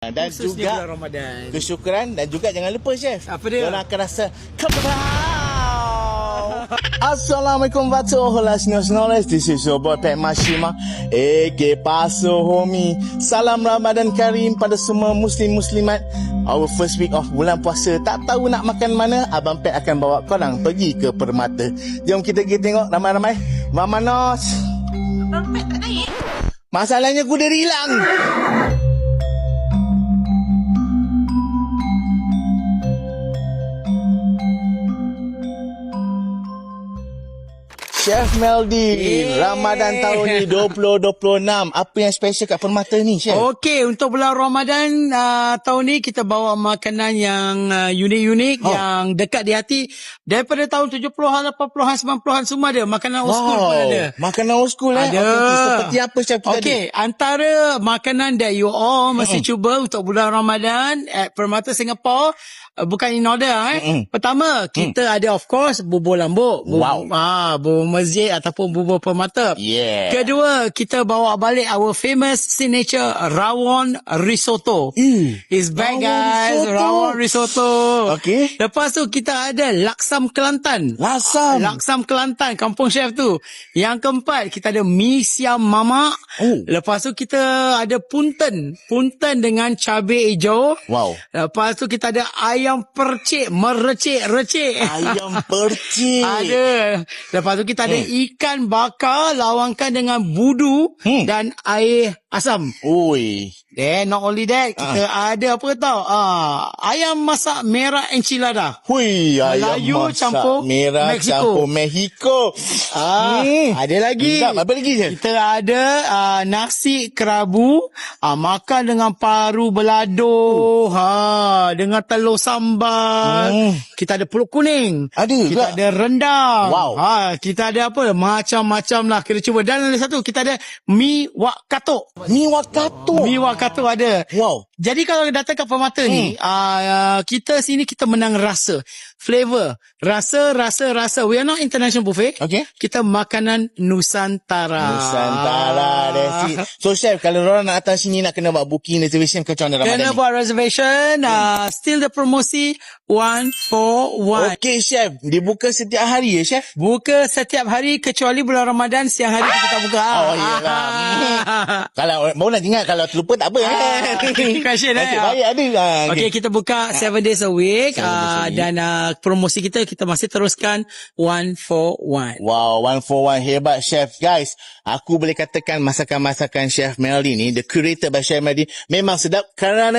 Dan khususnya juga bulan Ramadan. kesyukuran dan juga jangan lupa chef. Apa dia? Orang akan rasa kebal. Assalamualaikum warahmatullahi. This is your boy Pek Mashima. Que paso homie. Salam Ramadan Karim pada semua muslim-muslimat. Our first week of bulan puasa. Tak tahu nak makan mana, Abang Pek akan bawa korang pergi ke Permata. Jom kita pergi tengok ramai-ramai. Vamanos. Abang Pek tak naik? Masalahnya kuda dia hilang. Chef Meldy, Ramadan tahun ni 2026. Apa yang special kat Permata ni, Chef? Okey, untuk bulan Ramadan tahun ni kita bawa makanan yang unik-unik, yang dekat di hati. Daripada tahun 70-an, 80-an, 90-an semua ada. Makanan old school pun ada. Makanan old school Ada. Okay, seperti apa, Chef? Okey, antara makanan that you all mesti cuba untuk bulan Ramadan at Permata Singapore, bukan in order Pertama, kita ada of course bubur lambuk. Bubur masjid ataupun bubur Permata. Yeah. Kedua, kita bawa balik our famous signature rawon risotto. It's back, guys. Rawon risotto. Okey. Lepas tu kita ada laksam Kelantan. Laksam Kelantan, kampung chef tu. Yang keempat, kita ada mi siam mamak. Lepas tu kita ada punten. Punten dengan cabai hijau. Wow. Lepas tu kita ada ayam percik, merecik-recik. Ayam percik. Ada. Lepas tu kita ada ikan bakar lawankan dengan budu dan air asam. Oi. Then not only that, kita ada apa tau? Ayam masak merah enchilada. Hui, ayam Melayu masak campur merah Mexico. campur Mexico. Ada lagi. Sedap. Apa lagi, Chef? Kita ada nasi kerabu, makan dengan paru belado, dengan telur sambal. Kita ada pulut kuning. Ada Kita juga. ada rendang. Wow. Kita ada apa? Macam-macam lah kita cuba. Dan ada satu, kita ada mi wak katuk. Mi wakato. Mi wak katuk ada. Wow. Jadi kalau datang ke Permata ni, kita sini kita menang rasa, flavor, rasa. We are not international buffet. Okay. Kita makanan Nusantara. That's it. So, Chef, kalau orang nak datang sini nak kena buat booking reservation ke macam mana Ramadan Kena ni? buat reservation. Still the promosi 1 for 1. Okey, Chef. Dibuka setiap hari ya, Chef? Buka setiap hari kecuali bulan Ramadan, siang hari kita tak buka. Oh, iyalah. Kalau baru nak ingat, kalau terlupa tak apa. Question Nasib baik ada. Okay, kita buka 7 days a week. Dan promosi kita masih teruskan 1 for 1. Wow, 1 for 1. Hebat, Chef. Guys, aku boleh katakan masakan-masakan Chef Meldy ni, the curator by Chef Meldy, memang sedap kerana